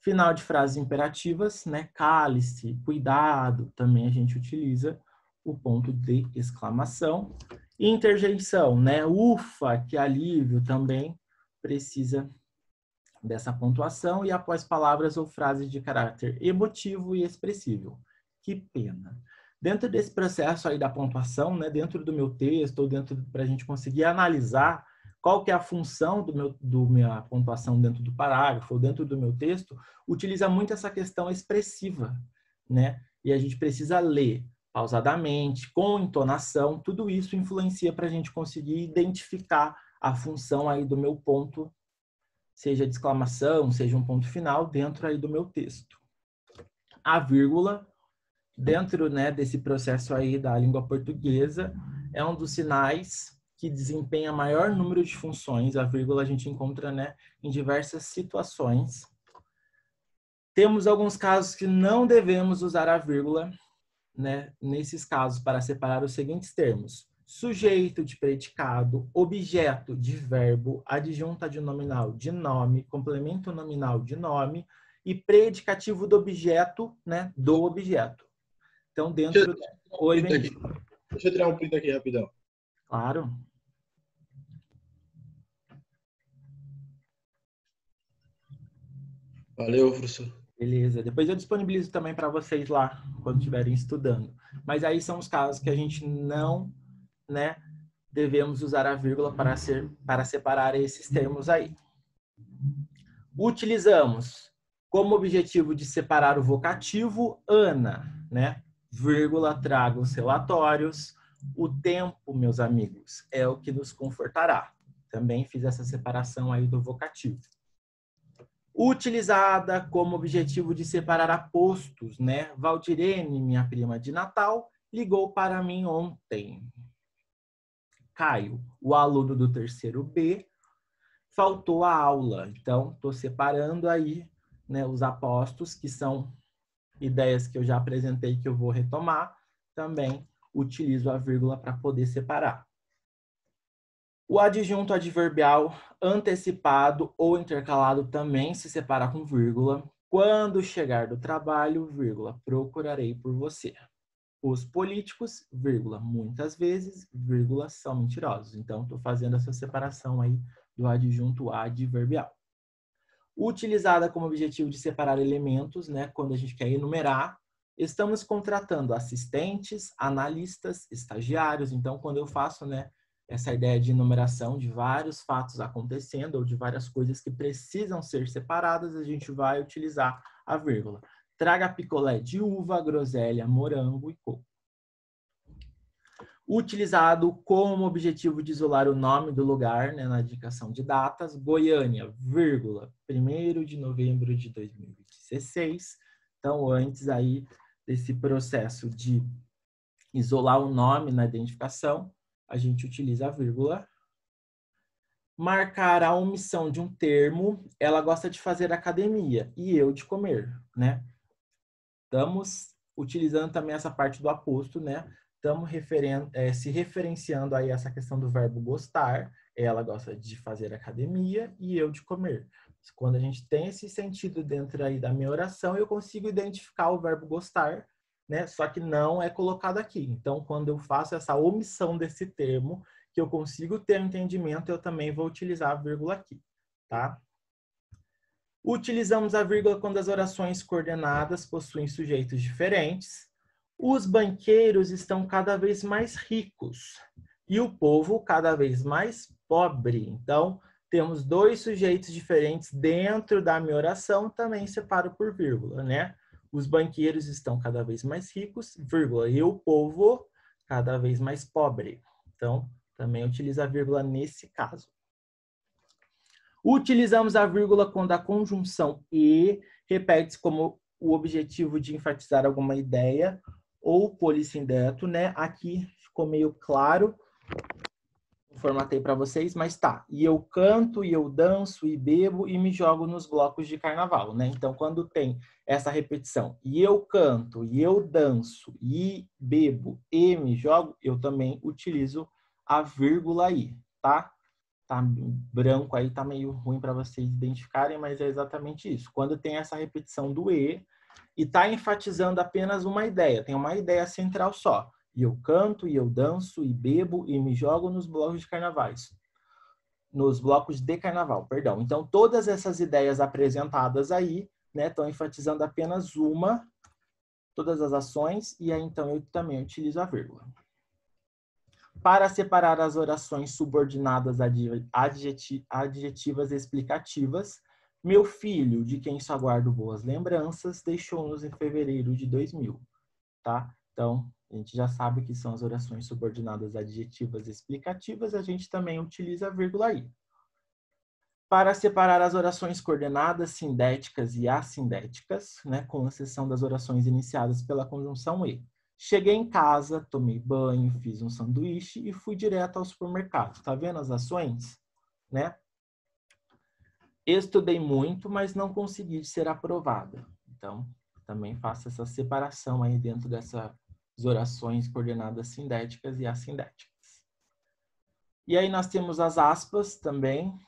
Final de frases imperativas, né? Cale-se, cuidado, também a gente utiliza o ponto de exclamação. Interjeição, né? Ufa, que alívio, também precisa dessa pontuação. E após palavras ou frases de caráter emotivo e expressivo. Que pena. Dentro desse processo aí da pontuação, né? Dentro do meu texto, ou dentro para a gente conseguir analisar qual que é a função do minha pontuação dentro do parágrafo ou dentro do meu texto, utiliza muito essa questão expressiva, né? E a gente precisa ler pausadamente, com entonação, tudo isso influencia para a gente conseguir identificar a função aí do meu ponto, seja de exclamação, seja um ponto final, dentro aí do meu texto. A vírgula, dentro, né, desse processo aí da língua portuguesa, é um dos sinais que desempenha maior número de funções. A vírgula a gente encontra, né, em diversas situações. Temos alguns casos que não devemos usar a vírgula, né, nesses casos, para separar os seguintes termos: sujeito de predicado, objeto de verbo, adjunto adnominal de nome, complemento nominal de nome e predicativo do objeto, né, do objeto. Então, dentro... Oi, Vinícius. Deixa eu tirar um print aqui rapidão. Claro. Valeu, professor. Beleza. Depois eu disponibilizo também para vocês lá, quando estiverem estudando. Mas aí são os casos que a gente não, né, devemos usar a vírgula para separar esses termos aí. Utilizamos como objetivo de separar o vocativo Ana, né? Vírgula, traga os relatórios. O tempo, meus amigos, é o que nos confortará. Também fiz essa separação aí do vocativo. Utilizada como objetivo de separar apostos, né? Valdirene, minha prima de Natal, ligou para mim ontem. Caio, o aluno do terceiro B, faltou a aula. Então, estou separando aí, né, os apostos, que são ideias que eu já apresentei que eu vou retomar. Também utilizo a vírgula para poder separar. O adjunto adverbial antecipado ou intercalado também se separa com vírgula. Quando chegar do trabalho, vírgula, procurarei por você. Os políticos, vírgula, muitas vezes, vírgula, são mentirosos. Então, estou fazendo essa separação aí do adjunto adverbial. Utilizada como objetivo de separar elementos, né, quando a gente quer enumerar, estamos contratando assistentes, analistas, estagiários. Então, quando eu faço, né, essa ideia de enumeração de vários fatos acontecendo ou de várias coisas que precisam ser separadas, a gente vai utilizar a vírgula. Traga picolé de uva, groselha, morango e coco. Utilizado como objetivo de isolar o nome do lugar, né, na indicação de datas, Goiânia, vírgula, 1º de novembro de 2016. Então, antes aí desse processo de isolar o nome na identificação, a gente utiliza a vírgula. Marcar a omissão de um termo, ela gosta de fazer academia e eu de comer, né? Estamos utilizando também essa parte do aposto, né? Estamos se referenciando aí essa questão do verbo gostar. Ela gosta de fazer academia e eu de comer. Quando a gente tem esse sentido dentro aí da minha oração, eu consigo identificar o verbo gostar, né? Só que não é colocado aqui. Então, quando eu faço essa omissão desse termo, que eu consigo ter um entendimento, eu também vou utilizar a vírgula aqui, tá? Utilizamos a vírgula quando as orações coordenadas possuem sujeitos diferentes. Os banqueiros estão cada vez mais ricos e o povo cada vez mais pobre. Então, temos dois sujeitos diferentes dentro da minha oração, também separo por vírgula, né? Os banqueiros estão cada vez mais ricos, vírgula, e o povo cada vez mais pobre. Então, também utiliza a vírgula nesse caso. Utilizamos a vírgula quando a conjunção e repete-se como o objetivo de enfatizar alguma ideia ou polissindeto, né? Aqui ficou meio claro, formatei para vocês, mas tá. E eu canto, e eu danço, e bebo, e me jogo nos blocos de carnaval, né? Então, quando tem essa repetição, e eu canto, e eu danço, e bebo, e me jogo, eu também utilizo a vírgula aí, tá? Tá branco aí, tá meio ruim para vocês identificarem, mas é exatamente isso. Quando tem essa repetição do e tá enfatizando apenas uma ideia, tem uma ideia central só. E eu canto, e eu danço, e bebo, e me jogo nos blocos de carnavais. Nos blocos de carnaval, perdão. Então, todas essas ideias apresentadas aí, né, estão enfatizando apenas uma, todas as ações, e aí então eu também utilizo a vírgula. Para separar as orações subordinadas adjetivas explicativas, meu filho, de quem só guardo boas lembranças, deixou-nos em fevereiro de 2000, tá? Então, a gente já sabe que são as orações subordinadas adjetivas explicativas, a gente também utiliza a vírgula aí. Para separar as orações coordenadas sindéticas e assindéticas, né, com exceção das orações iniciadas pela conjunção e. Cheguei em casa, tomei banho, fiz um sanduíche e fui direto ao supermercado. Tá vendo as ações? Né? Estudei muito, mas não consegui ser aprovada. Então, também faço essa separação aí dentro dessas orações coordenadas sindéticas e assindéticas. E aí nós temos as aspas também,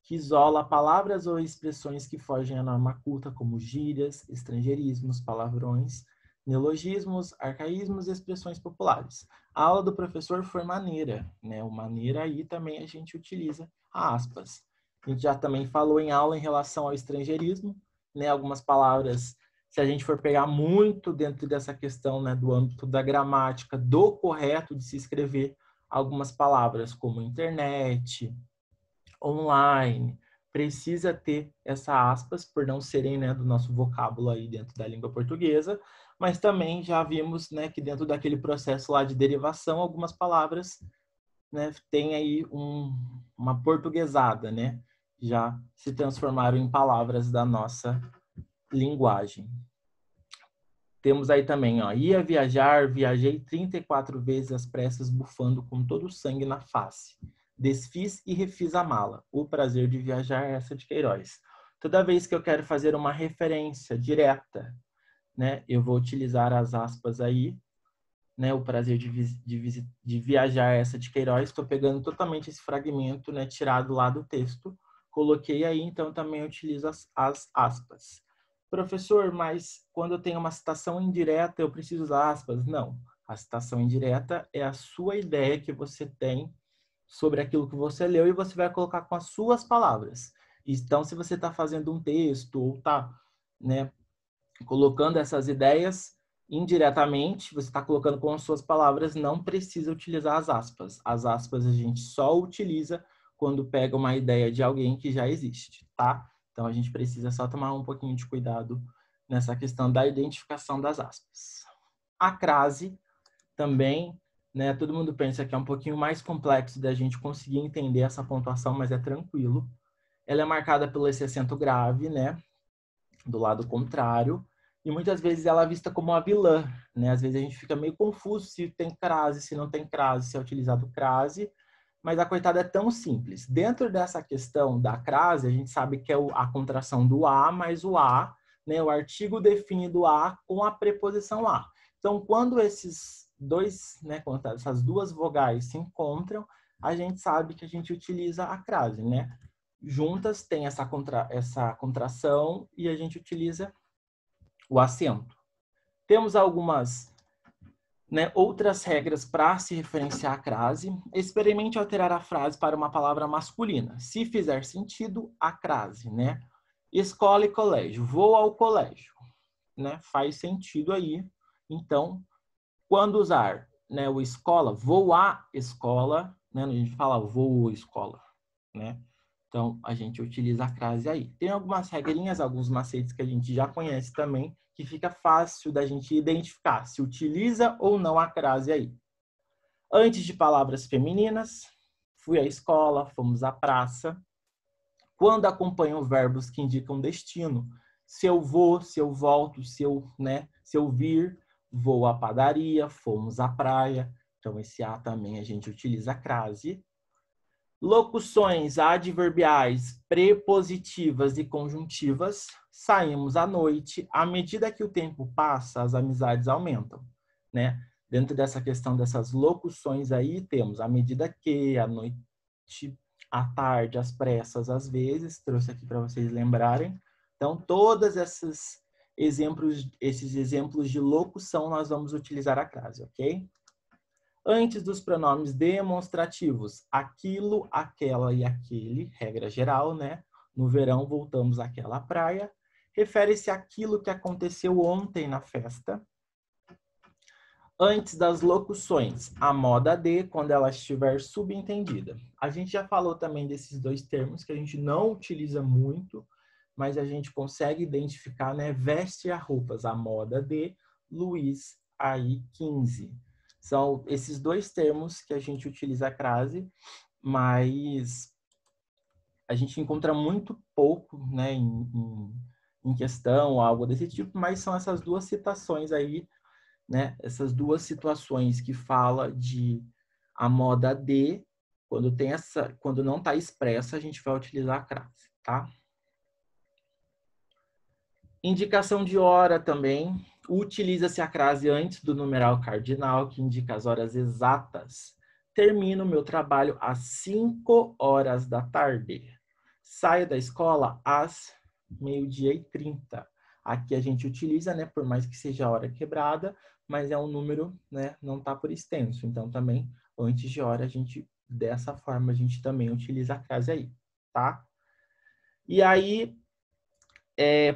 que isola palavras ou expressões que fogem à norma culta, como gírias, estrangeirismos, palavrões, neologismos, arcaísmos e expressões populares. A aula do professor foi maneira, né? O maneira aí também a gente utiliza a aspas. A gente já também falou em aula em relação ao estrangeirismo, né? Algumas palavras, se a gente for pegar muito dentro dessa questão, né, do âmbito da gramática, do correto de se escrever, algumas palavras como internet, online, precisa ter essa aspas, por não serem, né, do nosso vocábulo aí dentro da língua portuguesa, mas também já vimos, né, que dentro daquele processo lá de derivação, algumas palavras, né, têm aí uma portuguesada, né, já se transformaram em palavras da nossa linguagem. Temos aí também, ó, ia viajar, viajei 34 vezes às pressas, bufando com todo o sangue na face. Desfiz e refiz a mala. O prazer de viajar é essa de Queiroz. Toda vez que eu quero fazer uma referência direta, né, eu vou utilizar as aspas aí, né, o prazer de viajar é essa de Queiroz. Estou pegando totalmente esse fragmento, né, tirado lá do texto, coloquei aí, então também eu utilizo as aspas. Professor, mas quando eu tenho uma citação indireta, eu preciso usar aspas? Não. A citação indireta é a sua ideia que você tem sobre aquilo que você leu e você vai colocar com as suas palavras. Então, se você está fazendo um texto ou está, né, colocando essas ideias indiretamente, você está colocando com as suas palavras, não precisa utilizar as aspas. As aspas a gente só utiliza quando pega uma ideia de alguém que já existe, tá? Então, a gente precisa só tomar um pouquinho de cuidado nessa questão da identificação das aspas. A crase também, né, todo mundo pensa que é um pouquinho mais complexo da gente conseguir entender essa pontuação, mas é tranquilo. Ela é marcada pelo esse acento grave, né, do lado contrário, e muitas vezes ela é vista como a vilã, né? Às vezes a gente fica meio confuso se tem crase, se não tem crase, se é utilizado crase, mas a coitada é tão simples. Dentro dessa questão da crase, a gente sabe que é a contração do a mais o a, né? O artigo definido a com a preposição a. Então, quando esses dois, né, quando essas duas vogais se encontram, a gente sabe que a gente utiliza a crase, né? Juntas tem essa contração e a gente utiliza o acento. Temos algumas, né, outras regras para se referenciar à crase. Experimente alterar a frase para uma palavra masculina, se fizer sentido a crase, né? Escola e colégio. Vou ao colégio, né? Faz sentido aí. Então, quando usar, né, o escola, vou à escola, né? A gente fala vou à escola, né? Então, a gente utiliza a crase aí. Tem algumas regrinhas, alguns macetes que a gente já conhece também, que fica fácil da gente identificar se utiliza ou não a crase aí. Antes de palavras femininas, fui à escola, fomos à praça. Quando acompanham verbos que indicam destino, se eu vou, se eu volto, se eu vir, vou à padaria, fomos à praia. Então, esse a também a gente utiliza a crase. Locuções adverbiais, prepositivas e conjuntivas. Saímos à noite. À medida que o tempo passa, as amizades aumentam, né? Dentro dessa questão dessas locuções aí, temos à medida que, à noite, à tarde, às pressas, às vezes. Trouxe aqui para vocês lembrarem. Então, todos esses exemplos de locução, nós vamos utilizar a crase, ok? Antes dos pronomes demonstrativos, aquilo, aquela e aquele, regra geral, né? No verão, voltamos àquela praia. Refere-se àquilo que aconteceu ontem na festa. Antes das locuções, a moda de, quando ela estiver subentendida. A gente já falou também desses dois termos que a gente não utiliza muito, mas a gente consegue identificar, né? Veste a roupas, a moda de Luiz aí 15. São esses dois termos que a gente utiliza a crase, mas a gente encontra muito pouco, né, em questão, algo desse tipo, mas são essas duas citações aí, né, essas duas situações que fala de a moda de, quando não está expressa, a gente vai utilizar a crase, tá? Indicação de hora também. Utiliza-se a crase antes do numeral cardinal, que indica as horas exatas. Termino meu trabalho às 5 horas da tarde. Saio da escola às 12h30. Aqui a gente utiliza, né, por mais que seja a hora quebrada, mas é um número, né, não está por extenso. Então, também, antes de hora, dessa forma, a gente também utiliza a crase aí, tá? E aí,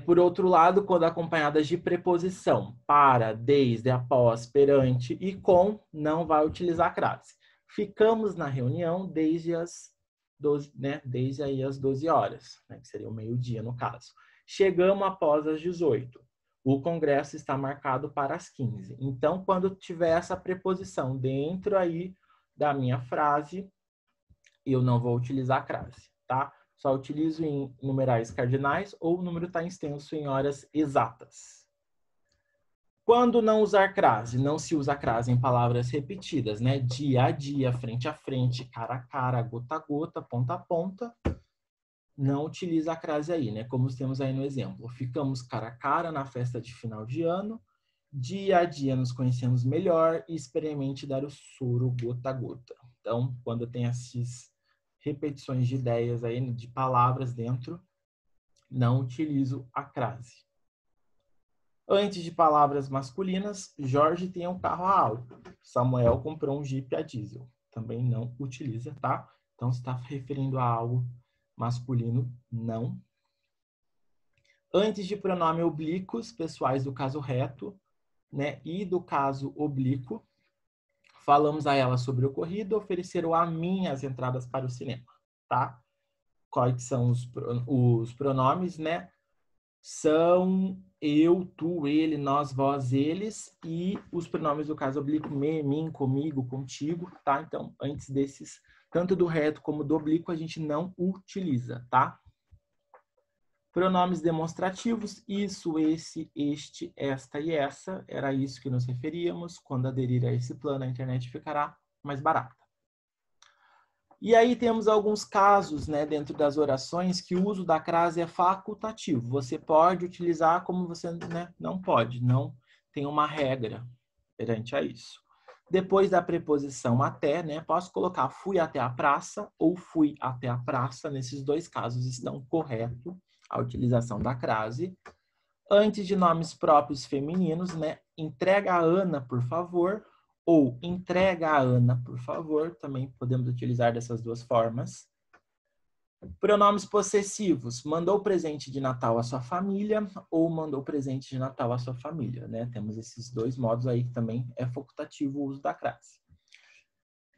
por outro lado, quando acompanhadas de preposição, para, desde, após, perante e com, não vai utilizar a crase. Ficamos na reunião desde as 12, né? Desde aí as 12 horas, né? Que seria o meio-dia no caso. Chegamos após as 18. O congresso está marcado para as 15. Então, quando tiver essa preposição dentro aí da minha frase, eu não vou utilizar a crase, tá? Só utilizo em numerais cardinais ou o número está extenso em horas exatas. Quando não usar crase? Não se usa crase em palavras repetidas, né? Dia a dia, frente a frente, cara a cara, gota a gota, ponta a ponta. Não utiliza a crase aí, né? Como temos aí no exemplo. Ficamos cara a cara na festa de final de ano. Dia a dia nos conhecemos melhor e experimente dar o soro gota a gota. Então, quando tem essas repetições de ideias aí, de palavras dentro, não utilizo a crase. Antes de palavras masculinas, Jorge tem um carro a álcool. Samuel comprou um Jeep a diesel. Também não utiliza, tá? Então, se está referindo a algo masculino, não. Antes de pronome oblíquos, pessoais do caso reto, né, e do caso oblíquo, falamos a ela sobre o ocorrido, ofereceram a mim as entradas para o cinema, tá? Quais são os pronomes, né? São eu, tu, ele, nós, vós, eles, e os pronomes do caso oblíquo, me, mim, comigo, contigo, tá? Então, antes desses, tanto do reto como do oblíquo, a gente não utiliza, tá? Pronomes demonstrativos, isso, esse, este, esta e essa. Era isso que nos referíamos. Quando aderir a esse plano, a internet ficará mais barata. E aí temos alguns casos, né, dentro das orações que o uso da crase é facultativo. Você pode utilizar como você, né, não pode. Não tem uma regra perante a isso. Depois da preposição até, né, posso colocar fui até a praça ou fui até a praça. Nesses dois casos estão corretos a utilização da crase. Antes de nomes próprios femininos, né, entrega a Ana, por favor, ou entrega a Ana, por favor. Também podemos utilizar dessas duas formas. Pronomes possessivos, mandou presente de Natal à sua família ou mandou presente de Natal à sua família, né? Temos esses dois modos aí que também é facultativo o uso da crase.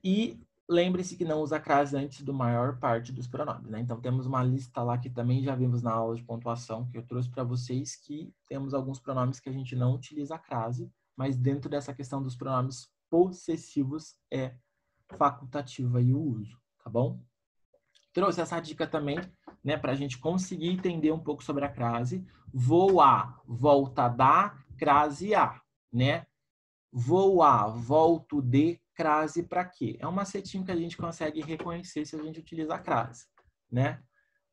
E lembre-se que não usa crase antes do maior parte dos pronomes, né? Então temos uma lista lá que também já vimos na aula de pontuação que eu trouxe para vocês, que temos alguns pronomes que a gente não utiliza a crase, mas dentro dessa questão dos pronomes possessivos é facultativa aí o uso, tá bom? Trouxe essa dica também, né, para a gente conseguir entender um pouco sobre a crase. Vou a, volta da, crase a, né? Vou a, volto de, crase para quê? É um macetinho que a gente consegue reconhecer se a gente utiliza a crase, né?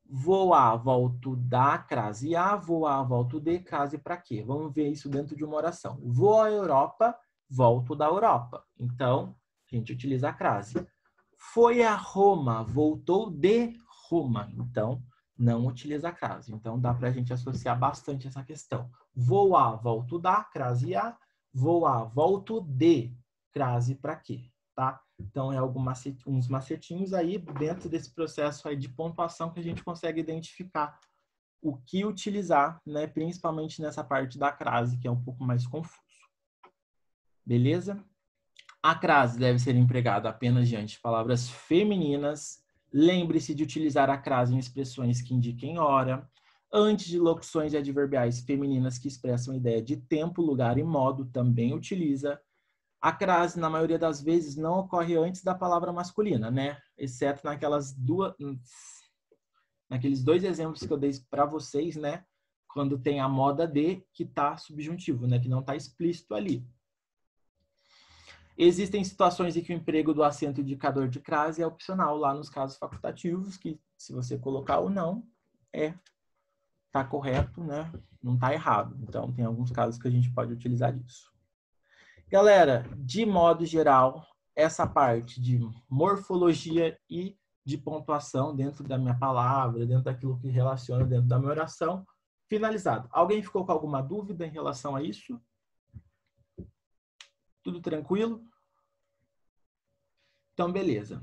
Vou a, volto da, crase a, vou a, volto de, crase para quê? Vamos ver isso dentro de uma oração. Vou à Europa, volto da Europa. Então, a gente utiliza a crase. Foi a Roma, voltou de Roma. Então, não utiliza a crase. Então, dá para a gente associar bastante essa questão. Vou a, volto da, crase a. Vou a, volto de, crase para quê? Tá? Então, é uns macetinhos aí dentro desse processo aí de pontuação que a gente consegue identificar o que utilizar, né? Principalmente nessa parte da crase, que é um pouco mais confuso. Beleza? A crase deve ser empregada apenas diante de palavras femininas. Lembre-se de utilizar a crase em expressões que indiquem hora. Antes de locuções e adverbiais femininas que expressam a ideia de tempo, lugar e modo, também utiliza. A crase, na maioria das vezes, não ocorre antes da palavra masculina, né? Exceto naqueles dois exemplos que eu dei para vocês, né? Quando tem a moda de, que está subjuntivo, né? Que não está explícito ali. Existem situações em que o emprego do acento indicador de crase é opcional, lá nos casos facultativos, que se você colocar o não, tá correto, né? Não tá errado. Então, tem alguns casos que a gente pode utilizar disso. Galera, de modo geral, essa parte de morfologia e de pontuação dentro da minha palavra, dentro daquilo que relaciona dentro da minha oração, finalizado. Alguém ficou com alguma dúvida em relação a isso? Tudo tranquilo? Então, beleza.